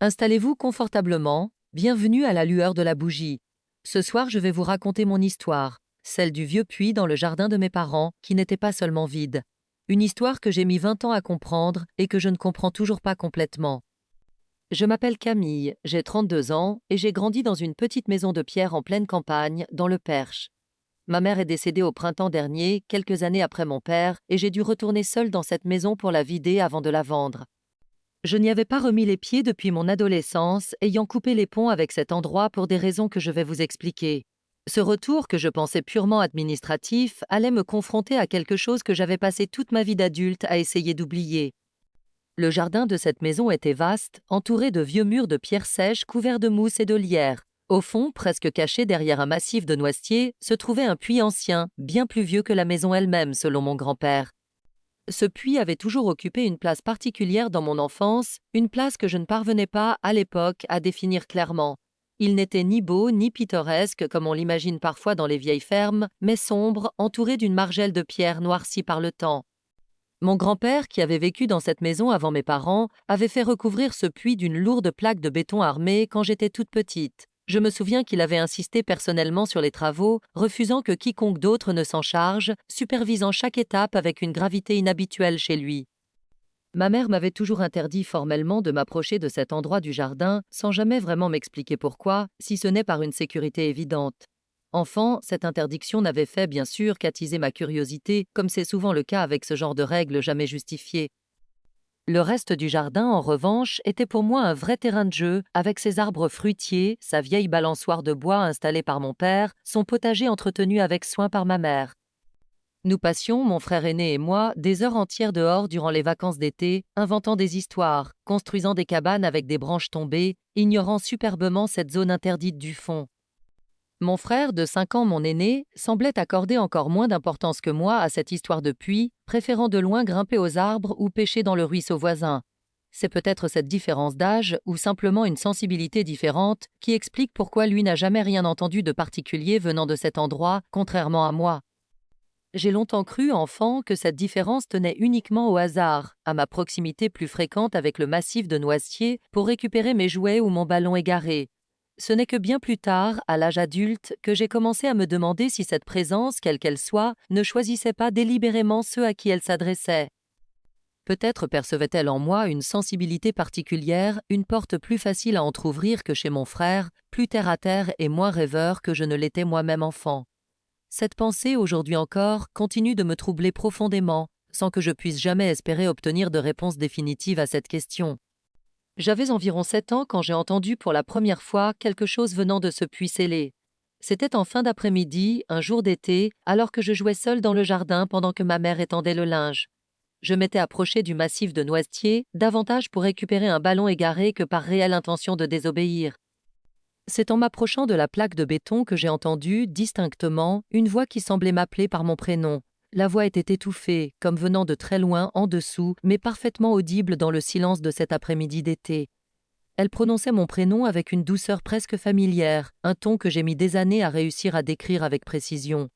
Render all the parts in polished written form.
Installez-vous confortablement, bienvenue à la lueur de la bougie. Ce soir, je vais vous raconter mon histoire, celle du vieux puits dans le jardin de mes parents, qui n'était pas seulement vide. Une histoire que j'ai mis 20 ans à comprendre et que je ne comprends toujours pas complètement. Je m'appelle Camille, j'ai 32 ans et j'ai grandi dans une petite maison de pierre en pleine campagne, dans le Perche. Ma mère est décédée au printemps dernier, quelques années après mon père, et j'ai dû retourner seule dans cette maison pour la vider avant de la vendre. Je n'y avais pas remis les pieds depuis mon adolescence, ayant coupé les ponts avec cet endroit pour des raisons que je vais vous expliquer. Ce retour, que je pensais purement administratif, allait me confronter à quelque chose que j'avais passé toute ma vie d'adulte à essayer d'oublier. Le jardin de cette maison était vaste, entouré de vieux murs de pierre sèche couverts de mousse et de lierre. Au fond, presque caché derrière un massif de noisetiers, se trouvait un puits ancien, bien plus vieux que la maison elle-même, selon mon grand-père. Ce puits avait toujours occupé une place particulière dans mon enfance, une place que je ne parvenais pas, à l'époque, à définir clairement. Il n'était ni beau ni pittoresque comme on l'imagine parfois dans les vieilles fermes, mais sombre, entouré d'une margelle de pierre noircie par le temps. Mon grand-père, qui avait vécu dans cette maison avant mes parents, avait fait recouvrir ce puits d'une lourde plaque de béton armé quand j'étais toute petite. Je me souviens qu'il avait insisté personnellement sur les travaux, refusant que quiconque d'autre ne s'en charge, supervisant chaque étape avec une gravité inhabituelle chez lui. Ma mère m'avait toujours interdit formellement de m'approcher de cet endroit du jardin, sans jamais vraiment m'expliquer pourquoi, si ce n'est par une sécurité évidente. Enfant, cette interdiction n'avait fait, bien sûr, qu'attiser ma curiosité, comme c'est souvent le cas avec ce genre de règles jamais justifiées. Le reste du jardin, en revanche, était pour moi un vrai terrain de jeu, avec ses arbres fruitiers, sa vieille balançoire de bois installée par mon père, son potager entretenu avec soin par ma mère. Nous passions, mon frère aîné et moi, des heures entières dehors durant les vacances d'été, inventant des histoires, construisant des cabanes avec des branches tombées, ignorant superbement cette zone interdite du fond. Mon frère, de 5 ans mon aîné, semblait accorder encore moins d'importance que moi à cette histoire de puits, préférant de loin grimper aux arbres ou pêcher dans le ruisseau voisin. C'est peut-être cette différence d'âge, ou simplement une sensibilité différente, qui explique pourquoi lui n'a jamais rien entendu de particulier venant de cet endroit, contrairement à moi. J'ai longtemps cru, enfant, que cette différence tenait uniquement au hasard, à ma proximité plus fréquente avec le massif de noisetiers pour récupérer mes jouets ou mon ballon égaré. Ce n'est que bien plus tard, à l'âge adulte, que j'ai commencé à me demander si cette présence, quelle qu'elle soit, ne choisissait pas délibérément ceux à qui elle s'adressait. Peut-être percevait-elle en moi une sensibilité particulière, une porte plus facile à entr'ouvrir que chez mon frère, plus terre-à-terre et moins rêveur que je ne l'étais moi-même enfant. Cette pensée, aujourd'hui encore, continue de me troubler profondément, sans que je puisse jamais espérer obtenir de réponse définitive à cette question. J'avais environ 7 ans quand j'ai entendu pour la première fois quelque chose venant de ce puits scellé. C'était en fin d'après-midi, un jour d'été, alors que je jouais seule dans le jardin pendant que ma mère étendait le linge. Je m'étais approchée du massif de noisetiers, davantage pour récupérer un ballon égaré que par réelle intention de désobéir. C'est en m'approchant de la plaque de béton que j'ai entendu, distinctement, une voix qui semblait m'appeler par mon prénom. La voix était étouffée, comme venant de très loin, en dessous, mais parfaitement audible dans le silence de cet après-midi d'été. Elle prononçait mon prénom avec une douceur presque familière, un ton que j'ai mis des années à réussir à décrire avec précision.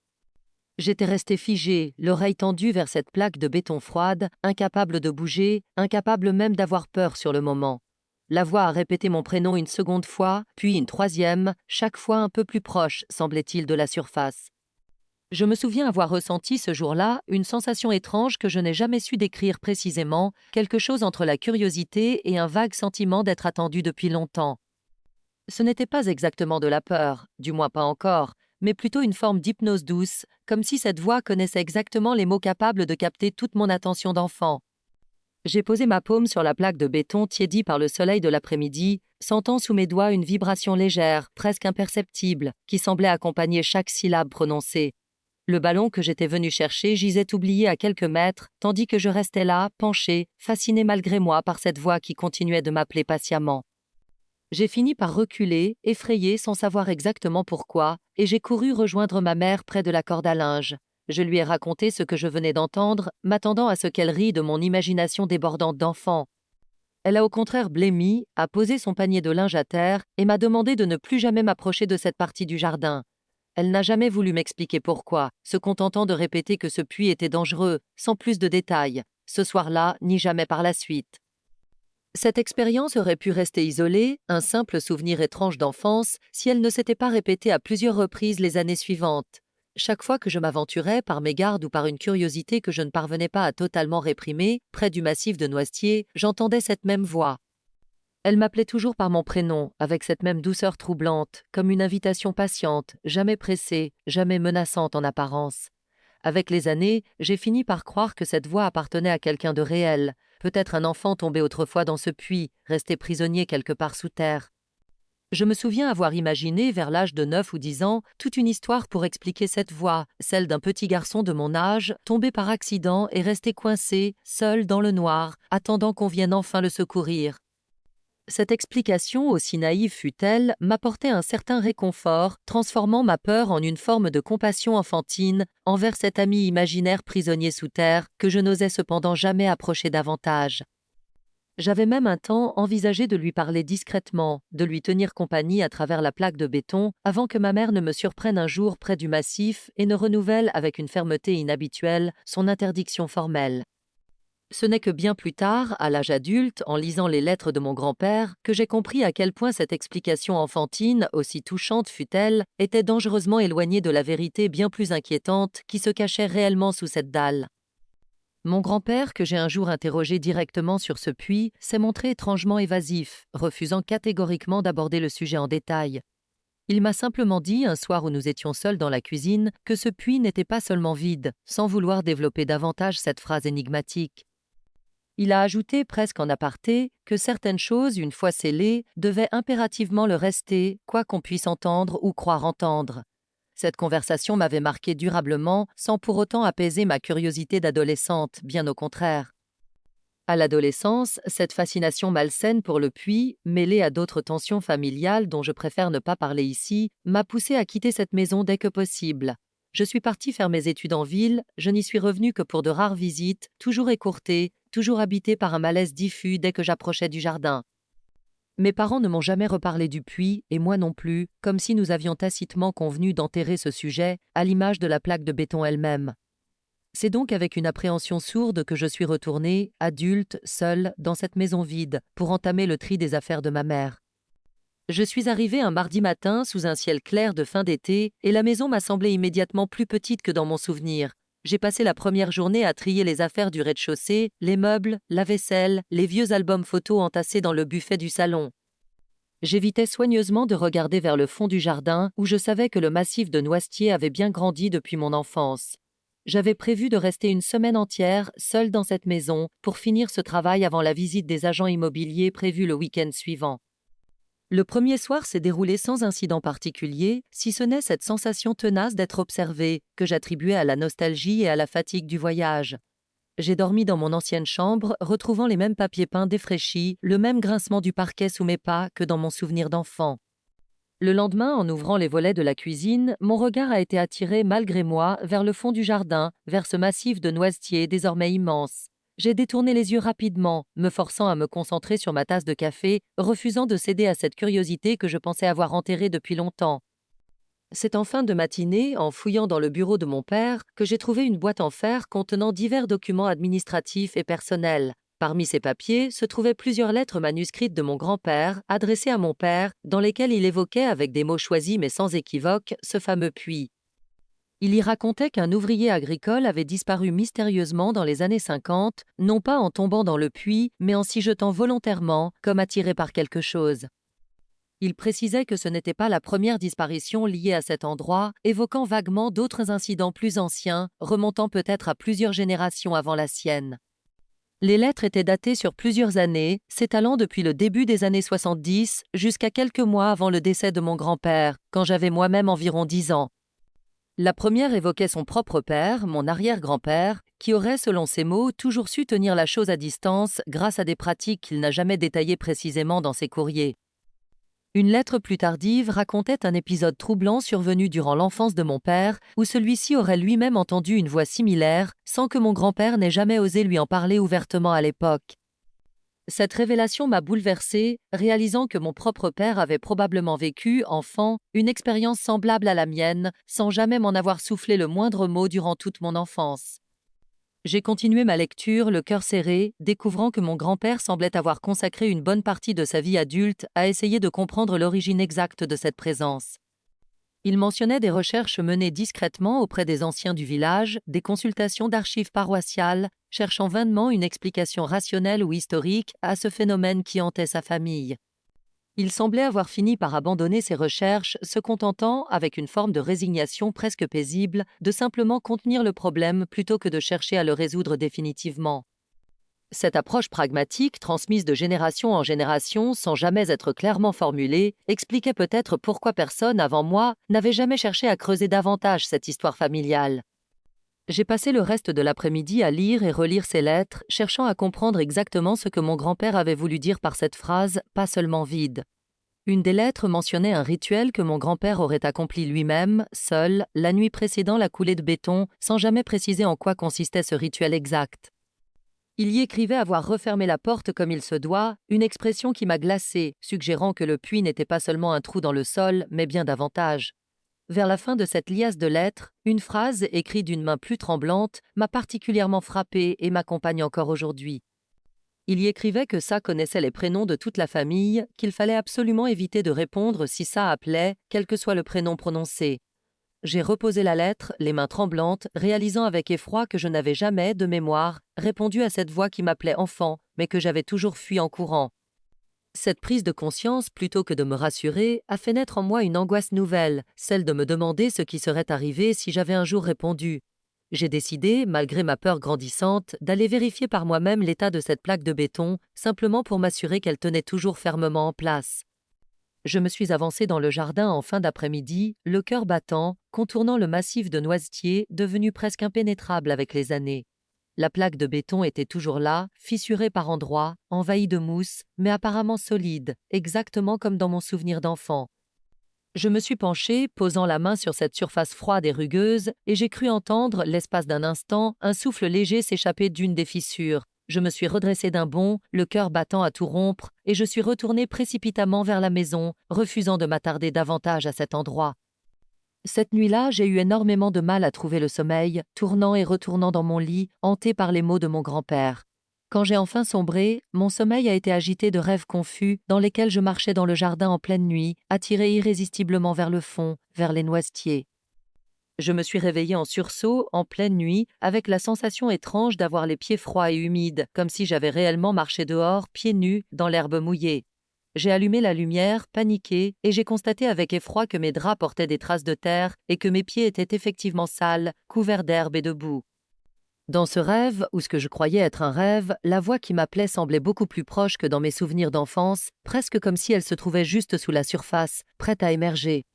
J'étais restée figée, l'oreille tendue vers cette plaque de béton froide, incapable de bouger, incapable même d'avoir peur sur le moment. La voix a répété mon prénom une seconde fois, puis une troisième, chaque fois un peu plus proche, semblait-il, de la surface. Je me souviens avoir ressenti ce jour-là une sensation étrange que je n'ai jamais su décrire précisément, quelque chose entre la curiosité et un vague sentiment d'être attendu depuis longtemps. Ce n'était pas exactement de la peur, du moins pas encore, mais plutôt une forme d'hypnose douce, comme si cette voix connaissait exactement les mots capables de capter toute mon attention d'enfant. J'ai posé ma paume sur la plaque de béton tiédie par le soleil de l'après-midi, sentant sous mes doigts une vibration légère, presque imperceptible, qui semblait accompagner chaque syllabe prononcée. Le ballon que j'étais venu chercher gisait oublié à quelques mètres, tandis que je restais là, penché, fasciné malgré moi par cette voix qui continuait de m'appeler patiemment. J'ai fini par reculer, effrayé sans savoir exactement pourquoi, et j'ai couru rejoindre ma mère près de la corde à linge. Je lui ai raconté ce que je venais d'entendre, m'attendant à ce qu'elle rie de mon imagination débordante d'enfant. Elle a au contraire blêmi, a posé son panier de linge à terre et m'a demandé de ne plus jamais m'approcher de cette partie du jardin. Elle n'a jamais voulu m'expliquer pourquoi, se contentant de répéter que ce puits était dangereux, sans plus de détails, ce soir-là ni jamais par la suite. Cette expérience aurait pu rester isolée, un simple souvenir étrange d'enfance, si elle ne s'était pas répétée à plusieurs reprises les années suivantes. Chaque fois que je m'aventurais, par mégarde ou par une curiosité que je ne parvenais pas à totalement réprimer, près du massif de Noisetiers, j'entendais cette même voix. Elle m'appelait toujours par mon prénom, avec cette même douceur troublante, comme une invitation patiente, jamais pressée, jamais menaçante en apparence. Avec les années, j'ai fini par croire que cette voix appartenait à quelqu'un de réel, peut-être un enfant tombé autrefois dans ce puits, resté prisonnier quelque part sous terre. Je me souviens avoir imaginé, vers l'âge de 9 ou 10 ans, toute une histoire pour expliquer cette voix, celle d'un petit garçon de mon âge, tombé par accident et resté coincé, seul dans le noir, attendant qu'on vienne enfin le secourir. Cette explication, aussi naïve fût-elle, m'apportait un certain réconfort, transformant ma peur en une forme de compassion enfantine envers cet ami imaginaire prisonnier sous terre que je n'osais cependant jamais approcher davantage. J'avais même un temps envisagé de lui parler discrètement, de lui tenir compagnie à travers la plaque de béton, avant que ma mère ne me surprenne un jour près du massif et ne renouvelle avec une fermeté inhabituelle son interdiction formelle. Ce n'est que bien plus tard, à l'âge adulte, en lisant les lettres de mon grand-père, que j'ai compris à quel point cette explication enfantine, aussi touchante fût-elle, était dangereusement éloignée de la vérité bien plus inquiétante qui se cachait réellement sous cette dalle. Mon grand-père, que j'ai un jour interrogé directement sur ce puits, s'est montré étrangement évasif, refusant catégoriquement d'aborder le sujet en détail. Il m'a simplement dit, un soir où nous étions seuls dans la cuisine, que ce puits n'était pas seulement vide, sans vouloir développer davantage cette phrase énigmatique. Il a ajouté presque en aparté que certaines choses, une fois scellées, devaient impérativement le rester, quoi qu'on puisse entendre ou croire entendre. Cette conversation m'avait marqué durablement, sans pour autant apaiser ma curiosité d'adolescente, bien au contraire. À l'adolescence, cette fascination malsaine pour le puits, mêlée à d'autres tensions familiales dont je préfère ne pas parler ici, m'a poussée à quitter cette maison dès que possible. Je suis partie faire mes études en ville, je n'y suis revenue que pour de rares visites, toujours écourtées, toujours habitée par un malaise diffus dès que j'approchais du jardin. Mes parents ne m'ont jamais reparlé du puits, et moi non plus, comme si nous avions tacitement convenu d'enterrer ce sujet, à l'image de la plaque de béton elle-même. C'est donc avec une appréhension sourde que je suis retournée, adulte, seule, dans cette maison vide, pour entamer le tri des affaires de ma mère. Je suis arrivée un mardi matin sous un ciel clair de fin d'été, et la maison m'a semblé immédiatement plus petite que dans mon souvenir. J'ai passé la première journée à trier les affaires du rez-de-chaussée, les meubles, la vaisselle, les vieux albums photos entassés dans le buffet du salon. J'évitais soigneusement de regarder vers le fond du jardin, où je savais que le massif de Noisetiers avait bien grandi depuis mon enfance. J'avais prévu de rester une semaine entière, seule dans cette maison, pour finir ce travail avant la visite des agents immobiliers prévue le week-end suivant. Le premier soir s'est déroulé sans incident particulier, si ce n'est cette sensation tenace d'être observée, que j'attribuais à la nostalgie et à la fatigue du voyage. J'ai dormi dans mon ancienne chambre, retrouvant les mêmes papiers peints défraîchis, le même grincement du parquet sous mes pas que dans mon souvenir d'enfant. Le lendemain, en ouvrant les volets de la cuisine, mon regard a été attiré, malgré moi, vers le fond du jardin, vers ce massif de noisetiers désormais immense. J'ai détourné les yeux rapidement, me forçant à me concentrer sur ma tasse de café, refusant de céder à cette curiosité que je pensais avoir enterrée depuis longtemps. C'est en fin de matinée, en fouillant dans le bureau de mon père, que j'ai trouvé une boîte en fer contenant divers documents administratifs et personnels. Parmi ces papiers se trouvaient plusieurs lettres manuscrites de mon grand-père, adressées à mon père, dans lesquelles il évoquait, avec des mots choisis mais sans équivoque, ce fameux puits. Il y racontait qu'un ouvrier agricole avait disparu mystérieusement dans les années 50, non pas en tombant dans le puits, mais en s'y jetant volontairement, comme attiré par quelque chose. Il précisait que ce n'était pas la première disparition liée à cet endroit, évoquant vaguement d'autres incidents plus anciens, remontant peut-être à plusieurs générations avant la sienne. Les lettres étaient datées sur plusieurs années, s'étalant depuis le début des années 70 jusqu'à quelques mois avant le décès de mon grand-père, quand j'avais moi-même environ 10 ans. La première évoquait son propre père, mon arrière-grand-père, qui aurait, selon ses mots, toujours su tenir la chose à distance grâce à des pratiques qu'il n'a jamais détaillées précisément dans ses courriers. Une lettre plus tardive racontait un épisode troublant survenu durant l'enfance de mon père, où celui-ci aurait lui-même entendu une voix similaire, sans que mon grand-père n'ait jamais osé lui en parler ouvertement à l'époque. Cette révélation m'a bouleversée, réalisant que mon propre père avait probablement vécu, enfant, une expérience semblable à la mienne, sans jamais m'en avoir soufflé le moindre mot durant toute mon enfance. J'ai continué ma lecture, le cœur serré, découvrant que mon grand-père semblait avoir consacré une bonne partie de sa vie adulte à essayer de comprendre l'origine exacte de cette présence. Il mentionnait des recherches menées discrètement auprès des anciens du village, des consultations d'archives paroissiales, cherchant vainement une explication rationnelle ou historique à ce phénomène qui hantait sa famille. Il semblait avoir fini par abandonner ses recherches, se contentant, avec une forme de résignation presque paisible, de simplement contenir le problème plutôt que de chercher à le résoudre définitivement. Cette approche pragmatique, transmise de génération en génération sans jamais être clairement formulée, expliquait peut-être pourquoi personne avant moi n'avait jamais cherché à creuser davantage cette histoire familiale. J'ai passé le reste de l'après-midi à lire et relire ces lettres, cherchant à comprendre exactement ce que mon grand-père avait voulu dire par cette phrase « pas seulement vide ». Une des lettres mentionnait un rituel que mon grand-père aurait accompli lui-même, seul, la nuit précédant la coulée de béton, sans jamais préciser en quoi consistait ce rituel exact. Il y écrivait avoir refermé la porte comme il se doit, une expression qui m'a glacée, suggérant que le puits n'était pas seulement un trou dans le sol, mais bien davantage. Vers la fin de cette liasse de lettres, une phrase, écrite d'une main plus tremblante, m'a particulièrement frappée et m'accompagne encore aujourd'hui. Il y écrivait que ça connaissait les prénoms de toute la famille, qu'il fallait absolument éviter de répondre si ça appelait, quel que soit le prénom prononcé. J'ai reposé la lettre, les mains tremblantes, réalisant avec effroi que je n'avais jamais, de mémoire, répondu à cette voix qui m'appelait enfant, mais que j'avais toujours fui en courant. Cette prise de conscience, plutôt que de me rassurer, a fait naître en moi une angoisse nouvelle, celle de me demander ce qui serait arrivé si j'avais un jour répondu. J'ai décidé, malgré ma peur grandissante, d'aller vérifier par moi-même l'état de cette plaque de béton, simplement pour m'assurer qu'elle tenait toujours fermement en place. Je me suis avancé dans le jardin en fin d'après-midi, le cœur battant, contournant le massif de noisetiers devenu presque impénétrable avec les années. La plaque de béton était toujours là, fissurée par endroits, envahie de mousse, mais apparemment solide, exactement comme dans mon souvenir d'enfant. Je me suis penché, posant la main sur cette surface froide et rugueuse, et j'ai cru entendre, l'espace d'un instant, un souffle léger s'échapper d'une des fissures. Je me suis redressé d'un bond, le cœur battant à tout rompre, et je suis retourné précipitamment vers la maison, refusant de m'attarder davantage à cet endroit. Cette nuit-là, j'ai eu énormément de mal à trouver le sommeil, tournant et retournant dans mon lit, hanté par les mots de mon grand-père. Quand j'ai enfin sombré, mon sommeil a été agité de rêves confus dans lesquels je marchais dans le jardin en pleine nuit, attiré irrésistiblement vers le fond, vers les noisetiers. Je me suis réveillé en sursaut, en pleine nuit, avec la sensation étrange d'avoir les pieds froids et humides, comme si j'avais réellement marché dehors, pieds nus, dans l'herbe mouillée. J'ai allumé la lumière, paniqué, et j'ai constaté avec effroi que mes draps portaient des traces de terre et que mes pieds étaient effectivement sales, couverts d'herbe et de boue. Dans ce rêve, ou ce que je croyais être un rêve, la voix qui m'appelait semblait beaucoup plus proche que dans mes souvenirs d'enfance, presque comme si elle se trouvait juste sous la surface, prête à émerger.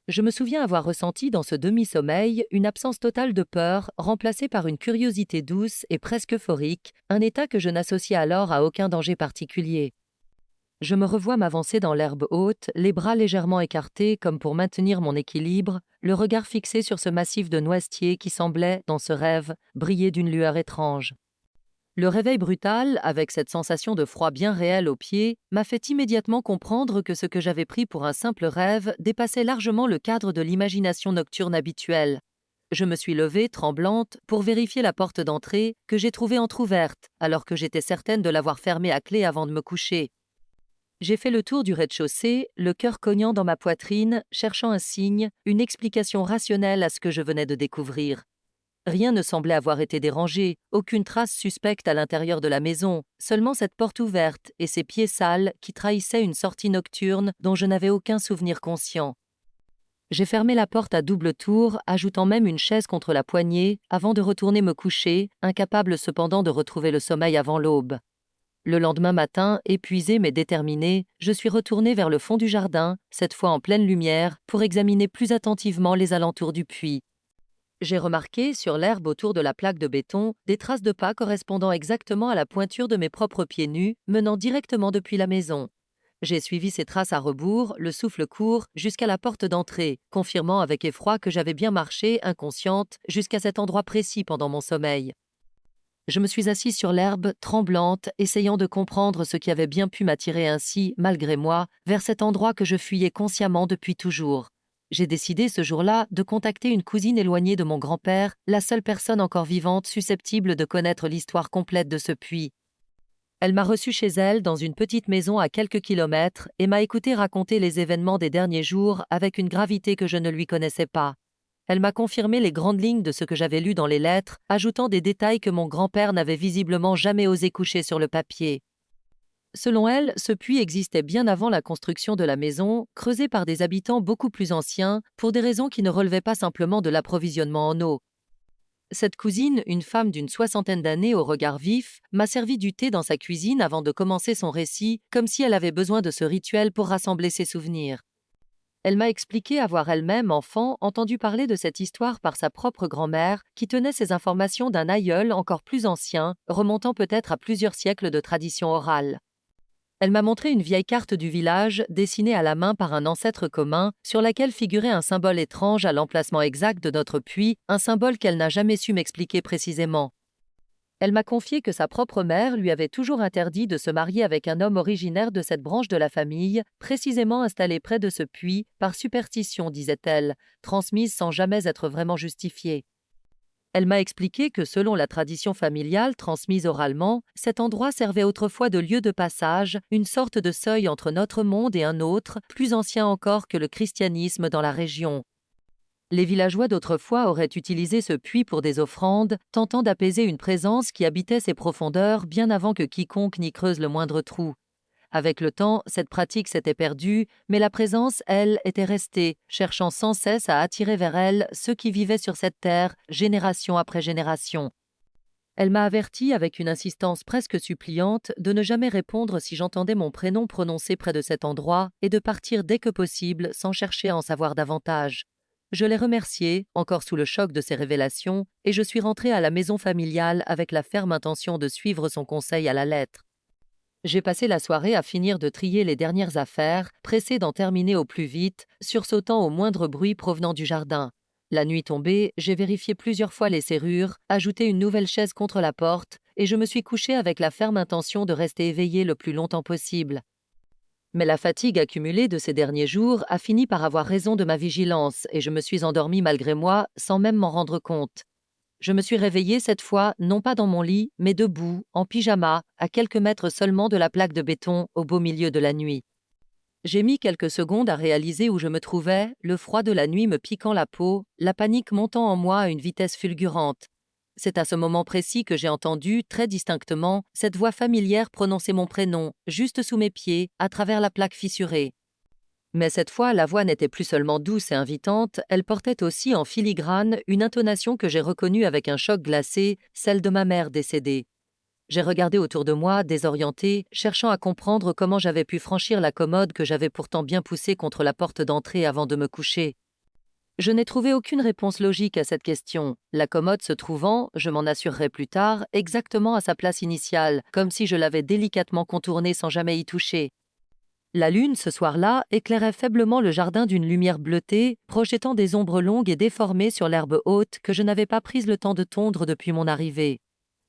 Je me souviens avoir ressenti dans ce demi-sommeil une absence totale de peur, remplacée par une curiosité douce et presque euphorique, un état que je n'associais alors à aucun danger particulier. Je me revois m'avancer dans l'herbe haute, les bras légèrement écartés comme pour maintenir mon équilibre, le regard fixé sur ce massif de noisetiers qui semblait, dans ce rêve, briller d'une lueur étrange. Le réveil brutal, avec cette sensation de froid bien réel aux pieds, m'a fait immédiatement comprendre que ce que j'avais pris pour un simple rêve dépassait largement le cadre de l'imagination nocturne habituelle. Je me suis levée, tremblante, pour vérifier la porte d'entrée, que j'ai trouvée entr'ouverte, alors que j'étais certaine de l'avoir fermée à clé avant de me coucher. J'ai fait le tour du rez-de-chaussée, le cœur cognant dans ma poitrine, cherchant un signe, une explication rationnelle à ce que je venais de découvrir. Rien ne semblait avoir été dérangé, aucune trace suspecte à l'intérieur de la maison, seulement cette porte ouverte et ces pieds sales qui trahissaient une sortie nocturne dont je n'avais aucun souvenir conscient. J'ai fermé la porte à double tour, ajoutant même une chaise contre la poignée, avant de retourner me coucher, incapable cependant de retrouver le sommeil avant l'aube. Le lendemain matin, épuisé mais déterminé, je suis retourné vers le fond du jardin, cette fois en pleine lumière, pour examiner plus attentivement les alentours du puits. J'ai remarqué, sur l'herbe autour de la plaque de béton, des traces de pas correspondant exactement à la pointure de mes propres pieds nus, menant directement depuis la maison. J'ai suivi ces traces à rebours, le souffle court, jusqu'à la porte d'entrée, confirmant avec effroi que j'avais bien marché, inconsciente, jusqu'à cet endroit précis pendant mon sommeil. Je me suis assise sur l'herbe, tremblante, essayant de comprendre ce qui avait bien pu m'attirer ainsi, malgré moi, vers cet endroit que je fuyais consciemment depuis toujours. j'ai décidé ce jour-là de contacter une cousine éloignée de mon grand-père, la seule personne encore vivante susceptible de connaître l'histoire complète de ce puits. Elle m'a reçu chez elle dans une petite maison à quelques kilomètres et m'a écouté raconter les événements des derniers jours avec une gravité que je ne lui connaissais pas. Elle m'a confirmé les grandes lignes de ce que j'avais lu dans les lettres, ajoutant des détails que mon grand-père n'avait visiblement jamais osé coucher sur le papier. Selon elle, ce puits existait bien avant la construction de la maison, creusé par des habitants beaucoup plus anciens, pour des raisons qui ne relevaient pas simplement de l'approvisionnement en eau. Cette cousine, une femme d'une soixantaine d'années au regard vif, m'a servi du thé dans sa cuisine avant de commencer son récit, comme si elle avait besoin de ce rituel pour rassembler ses souvenirs. Elle m'a expliqué avoir elle-même, enfant, entendu parler de cette histoire par sa propre grand-mère, qui tenait ces informations d'un aïeul encore plus ancien, remontant peut-être à plusieurs siècles de tradition orale. Elle m'a montré une vieille carte du village, dessinée à la main par un ancêtre commun, sur laquelle figurait un symbole étrange à l'emplacement exact de notre puits, un symbole qu'elle n'a jamais su m'expliquer précisément. Elle m'a confié que sa propre mère lui avait toujours interdit de se marier avec un homme originaire de cette branche de la famille, précisément installé près de ce puits, par superstition, disait-elle, transmise sans jamais être vraiment justifiée. Elle m'a expliqué que selon la tradition familiale transmise oralement, cet endroit servait autrefois de lieu de passage, une sorte de seuil entre notre monde et un autre, plus ancien encore que le christianisme dans la région. Les villageois d'autrefois auraient utilisé ce puits pour des offrandes, tentant d'apaiser une présence qui habitait ces profondeurs bien avant que quiconque n'y creuse le moindre trou. Avec le temps, cette pratique s'était perdue, mais la présence, elle, était restée, cherchant sans cesse à attirer vers elle ceux qui vivaient sur cette terre, génération après génération. Elle m'a averti avec une insistance presque suppliante de ne jamais répondre si j'entendais mon prénom prononcé près de cet endroit et de partir dès que possible sans chercher à en savoir davantage. Je l'ai remerciée, encore sous le choc de ces révélations, et je suis rentrée à la maison familiale avec la ferme intention de suivre son conseil à la lettre. J'ai passé la soirée à finir de trier les dernières affaires, pressée d'en terminer au plus vite, sursautant au moindre bruit provenant du jardin. La nuit tombée, j'ai vérifié plusieurs fois les serrures, ajouté une nouvelle chaise contre la porte, et je me suis couchée avec la ferme intention de rester éveillée le plus longtemps possible. Mais la fatigue accumulée de ces derniers jours a fini par avoir raison de ma vigilance, et je me suis endormie malgré moi, sans même m'en rendre compte. Je me suis réveillée cette fois, non pas dans mon lit, mais debout, en pyjama, à quelques mètres seulement de la plaque de béton, au beau milieu de la nuit. J'ai mis quelques secondes à réaliser où je me trouvais, le froid de la nuit me piquant la peau, la panique montant en moi à une vitesse fulgurante. C'est à ce moment précis que j'ai entendu, très distinctement, cette voix familière prononcer mon prénom, juste sous mes pieds, à travers la plaque fissurée. Mais cette fois, la voix n'était plus seulement douce et invitante, elle portait aussi en filigrane une intonation que j'ai reconnue avec un choc glacé, celle de ma mère décédée. J'ai regardé autour de moi, désorientée, cherchant à comprendre comment j'avais pu franchir la commode que j'avais pourtant bien poussée contre la porte d'entrée avant de me coucher. Je n'ai trouvé aucune réponse logique à cette question, la commode se trouvant, je m'en assurerai plus tard, exactement à sa place initiale, comme si je l'avais délicatement contournée sans jamais y toucher. La lune, ce soir-là, éclairait faiblement le jardin d'une lumière bleutée, projetant des ombres longues et déformées sur l'herbe haute que je n'avais pas prise le temps de tondre depuis mon arrivée.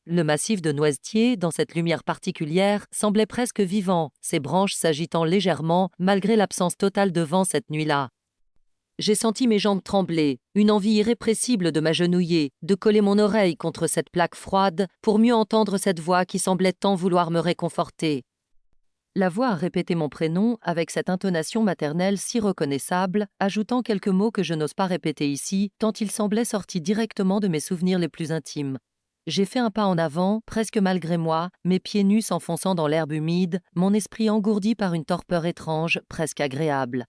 Le massif de noisetiers, dans cette lumière particulière, semblait presque vivant, ses branches s'agitant légèrement malgré l'absence totale de vent cette nuit-là. J'ai senti mes jambes trembler, une envie irrépressible de m'agenouiller, de coller mon oreille contre cette plaque froide pour mieux entendre cette voix qui semblait tant vouloir me réconforter. La voix a répété mon prénom avec cette intonation maternelle si reconnaissable, ajoutant quelques mots que je n'ose pas répéter ici, tant ils semblaient sortis directement de mes souvenirs les plus intimes. J'ai fait un pas en avant, presque malgré moi, mes pieds nus s'enfonçant dans l'herbe humide, mon esprit engourdi par une torpeur étrange, presque agréable.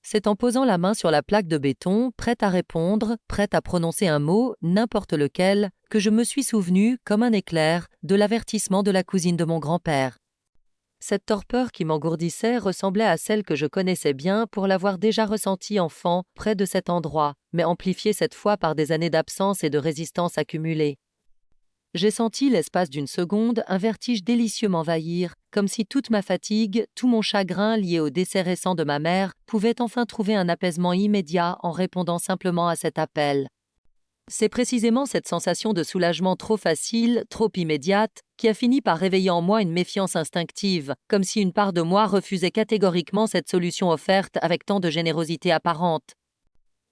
C'est en posant la main sur la plaque de béton, prête à répondre, prête à prononcer un mot, n'importe lequel, que je me suis souvenu, comme un éclair, de l'avertissement de la cousine de mon grand-père. Cette torpeur qui m'engourdissait ressemblait à celle que je connaissais bien pour l'avoir déjà ressentie enfant près de cet endroit, mais amplifiée cette fois par des années d'absence et de résistance accumulées. J'ai senti, l'espace d'une seconde, un vertige délicieux m'envahir, comme si toute ma fatigue, tout mon chagrin lié au décès récent de ma mère pouvait enfin trouver un apaisement immédiat en répondant simplement à cet appel. C'est précisément cette sensation de soulagement trop facile, trop immédiate, qui a fini par réveiller en moi une méfiance instinctive, comme si une part de moi refusait catégoriquement cette solution offerte avec tant de générosité apparente.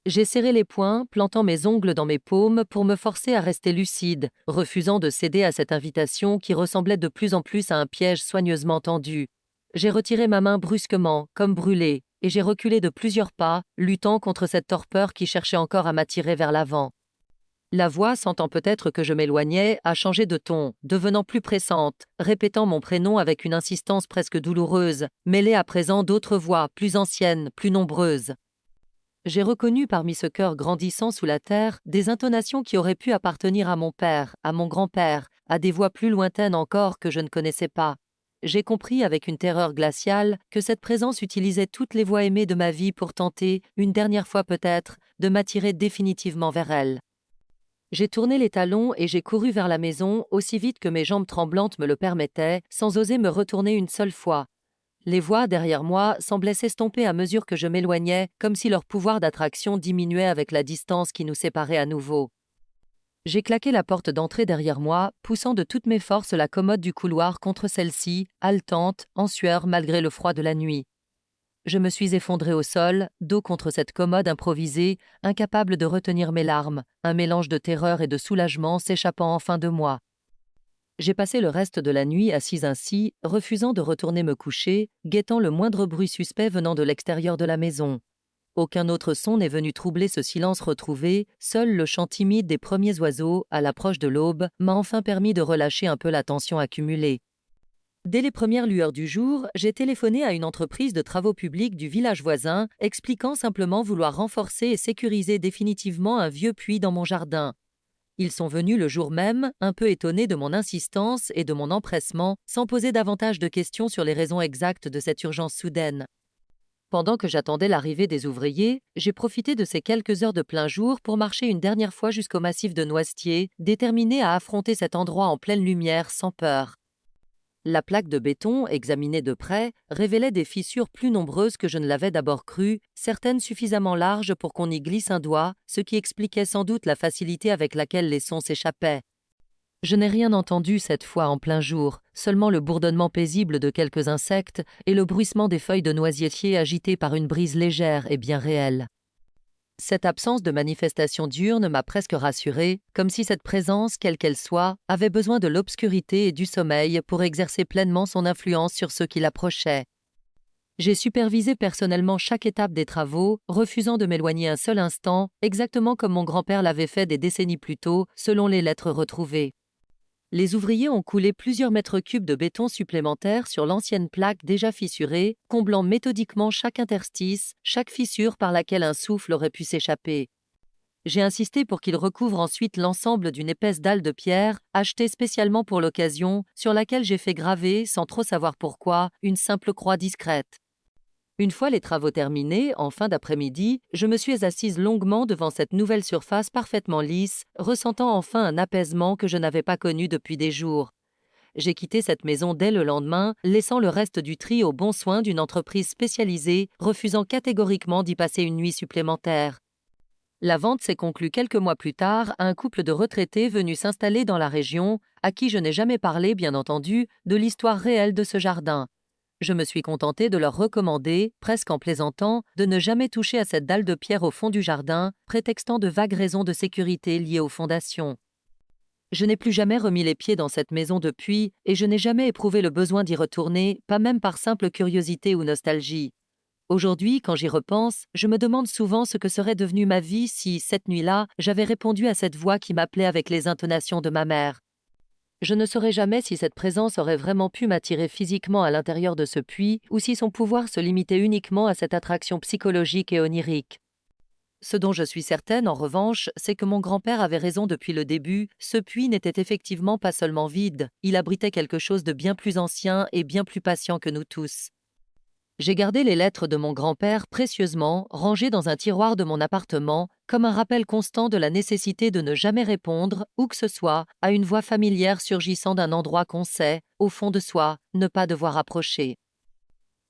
J'ai serré les poings, plantant mes ongles dans mes paumes pour me forcer à rester lucide, refusant de céder à cette invitation qui ressemblait de plus en plus à un piège soigneusement tendu. J'ai retiré ma main brusquement, comme brûlée, et j'ai reculé de plusieurs pas, luttant contre cette torpeur qui cherchait encore à m'attirer vers l'avant. La voix, sentant peut-être que je m'éloignais, a changé de ton, devenant plus pressante, répétant mon prénom avec une insistance presque douloureuse, mêlée à présent d'autres voix, plus anciennes, plus nombreuses. J'ai reconnu parmi ce chœur grandissant sous la terre des intonations qui auraient pu appartenir à mon père, à mon grand-père, à des voix plus lointaines encore que je ne connaissais pas. J'ai compris avec une terreur glaciale que cette présence utilisait toutes les voix aimées de ma vie pour tenter, une dernière fois peut-être, de m'attirer définitivement vers elle. J'ai tourné les talons et j'ai couru vers la maison aussi vite que mes jambes tremblantes me le permettaient, sans oser me retourner une seule fois. Les voix derrière moi semblaient s'estomper à mesure que je m'éloignais, comme si leur pouvoir d'attraction diminuait avec la distance qui nous séparait à nouveau. J'ai claqué la porte d'entrée derrière moi, poussant de toutes mes forces la commode du couloir contre celle-ci, haletante, en sueur malgré le froid de la nuit. Je me suis effondré au sol, dos contre cette commode improvisée, incapable de retenir mes larmes, un mélange de terreur et de soulagement s'échappant enfin de moi. J'ai passé le reste de la nuit assise ainsi, refusant de retourner me coucher, guettant le moindre bruit suspect venant de l'extérieur de la maison. Aucun autre son n'est venu troubler ce silence retrouvé, seul le chant timide des premiers oiseaux, à l'approche de l'aube, m'a enfin permis de relâcher un peu la tension accumulée. Dès les premières lueurs du jour, j'ai téléphoné à une entreprise de travaux publics du village voisin, expliquant simplement vouloir renforcer et sécuriser définitivement un vieux puits dans mon jardin. Ils sont venus le jour même, un peu étonnés de mon insistance et de mon empressement, sans poser davantage de questions sur les raisons exactes de cette urgence soudaine. Pendant que j'attendais l'arrivée des ouvriers, j'ai profité de ces quelques heures de plein jour pour marcher une dernière fois jusqu'au massif de noisetiers, déterminé à affronter cet endroit en pleine lumière sans peur. La plaque de béton, examinée de près, révélait des fissures plus nombreuses que je ne l'avais d'abord cru, certaines suffisamment larges pour qu'on y glisse un doigt, ce qui expliquait sans doute la facilité avec laquelle les sons s'échappaient. Je n'ai rien entendu cette fois en plein jour, seulement le bourdonnement paisible de quelques insectes et le bruissement des feuilles de noisetier agitées par une brise légère et bien réelle. Cette absence de manifestation diurne m'a presque rassurée, comme si cette présence, quelle qu'elle soit, avait besoin de l'obscurité et du sommeil pour exercer pleinement son influence sur ceux qui l'approchaient. J'ai supervisé personnellement chaque étape des travaux, refusant de m'éloigner un seul instant, exactement comme mon grand-père l'avait fait des décennies plus tôt, selon les lettres retrouvées. Les ouvriers ont coulé plusieurs mètres cubes de béton supplémentaires sur l'ancienne plaque déjà fissurée, comblant méthodiquement chaque interstice, chaque fissure par laquelle un souffle aurait pu s'échapper. J'ai insisté pour qu'ils recouvrent ensuite l'ensemble d'une épaisse dalle de pierre, achetée spécialement pour l'occasion, sur laquelle j'ai fait graver, sans trop savoir pourquoi, une simple croix discrète. Une fois les travaux terminés, en fin d'après-midi, je me suis assise longuement devant cette nouvelle surface parfaitement lisse, ressentant enfin un apaisement que je n'avais pas connu depuis des jours. J'ai quitté cette maison dès le lendemain, laissant le reste du tri au bon soin d'une entreprise spécialisée, refusant catégoriquement d'y passer une nuit supplémentaire. La vente s'est conclue quelques mois plus tard à un couple de retraités venus s'installer dans la région, à qui je n'ai jamais parlé, bien entendu, de l'histoire réelle de ce jardin. Je me suis contentée de leur recommander, presque en plaisantant, de ne jamais toucher à cette dalle de pierre au fond du jardin, prétextant de vagues raisons de sécurité liées aux fondations. Je n'ai plus jamais remis les pieds dans cette maison depuis, et je n'ai jamais éprouvé le besoin d'y retourner, pas même par simple curiosité ou nostalgie. Aujourd'hui, quand j'y repense, je me demande souvent ce que serait devenue ma vie si, cette nuit-là, j'avais répondu à cette voix qui m'appelait avec les intonations de ma mère. Je ne saurais jamais si cette présence aurait vraiment pu m'attirer physiquement à l'intérieur de ce puits ou si son pouvoir se limitait uniquement à cette attraction psychologique et onirique. Ce dont je suis certaine, en revanche, c'est que mon grand-père avait raison depuis le début, ce puits n'était effectivement pas seulement vide, il abritait quelque chose de bien plus ancien et bien plus patient que nous tous. J'ai gardé les lettres de mon grand-père précieusement, rangées dans un tiroir de mon appartement, comme un rappel constant de la nécessité de ne jamais répondre, où que ce soit, à une voix familière surgissant d'un endroit qu'on sait, au fond de soi, ne pas devoir approcher.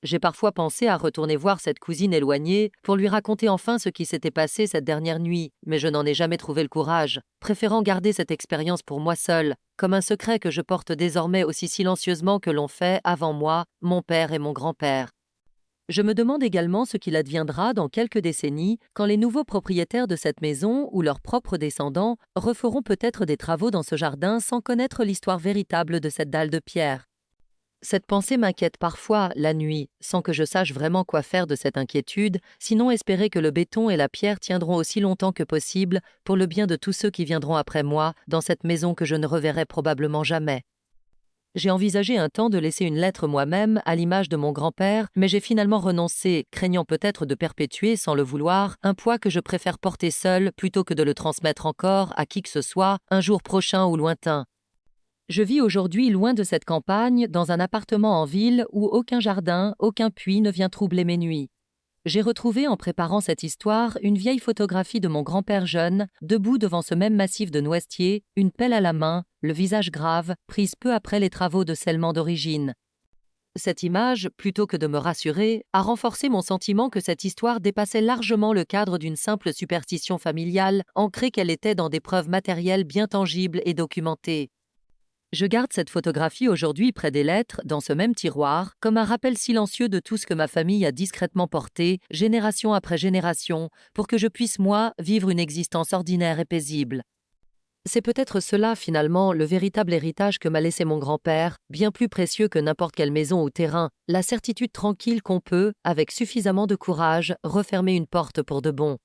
J'ai parfois pensé à retourner voir cette cousine éloignée pour lui raconter enfin ce qui s'était passé cette dernière nuit, mais je n'en ai jamais trouvé le courage, préférant garder cette expérience pour moi seule, comme un secret que je porte désormais aussi silencieusement que l'ont fait, avant moi, mon père et mon grand-père. Je me demande également ce qu'il adviendra dans quelques décennies quand les nouveaux propriétaires de cette maison ou leurs propres descendants referont peut-être des travaux dans ce jardin sans connaître l'histoire véritable de cette dalle de pierre. Cette pensée m'inquiète parfois, la nuit, sans que je sache vraiment quoi faire de cette inquiétude, sinon espérer que le béton et la pierre tiendront aussi longtemps que possible pour le bien de tous ceux qui viendront après moi dans cette maison que je ne reverrai probablement jamais. J'ai envisagé un temps de laisser une lettre moi-même, à l'image de mon grand-père, mais j'ai finalement renoncé, craignant peut-être de perpétuer, sans le vouloir, un poids que je préfère porter seul plutôt que de le transmettre encore à qui que ce soit, un jour prochain ou lointain. Je vis aujourd'hui loin de cette campagne, dans un appartement en ville où aucun jardin, aucun puits ne vient troubler mes nuits. J'ai retrouvé en préparant cette histoire une vieille photographie de mon grand-père jeune, debout devant ce même massif de noisetiers, une pelle à la main, le visage grave, prise peu après les travaux de scellement d'origine. Cette image, plutôt que de me rassurer, a renforcé mon sentiment que cette histoire dépassait largement le cadre d'une simple superstition familiale, ancrée qu'elle était dans des preuves matérielles bien tangibles et documentées. Je garde cette photographie aujourd'hui près des lettres, dans ce même tiroir, comme un rappel silencieux de tout ce que ma famille a discrètement porté, génération après génération, pour que je puisse, moi, vivre une existence ordinaire et paisible. C'est peut-être cela, finalement, le véritable héritage que m'a laissé mon grand-père, bien plus précieux que n'importe quelle maison ou terrain, la certitude tranquille qu'on peut, avec suffisamment de courage, refermer une porte pour de bon.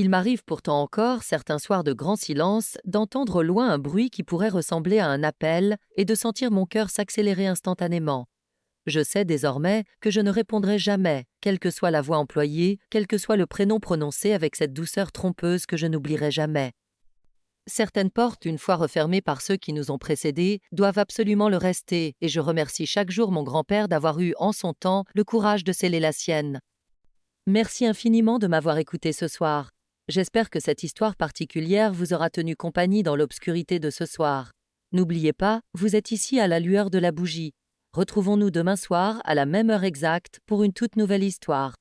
Il m'arrive pourtant encore, certains soirs de grand silence, d'entendre au loin un bruit qui pourrait ressembler à un appel et de sentir mon cœur s'accélérer instantanément. Je sais désormais que je ne répondrai jamais, quelle que soit la voix employée, quel que soit le prénom prononcé avec cette douceur trompeuse que je n'oublierai jamais. Certaines portes, une fois refermées par ceux qui nous ont précédés, doivent absolument le rester, et je remercie chaque jour mon grand-père d'avoir eu, en son temps, le courage de sceller la sienne. Merci infiniment de m'avoir écouté ce soir. J'espère que cette histoire particulière vous aura tenu compagnie dans l'obscurité de ce soir. N'oubliez pas, vous êtes ici à la lueur de la bougie. Retrouvons-nous demain soir à la même heure exacte pour une toute nouvelle histoire.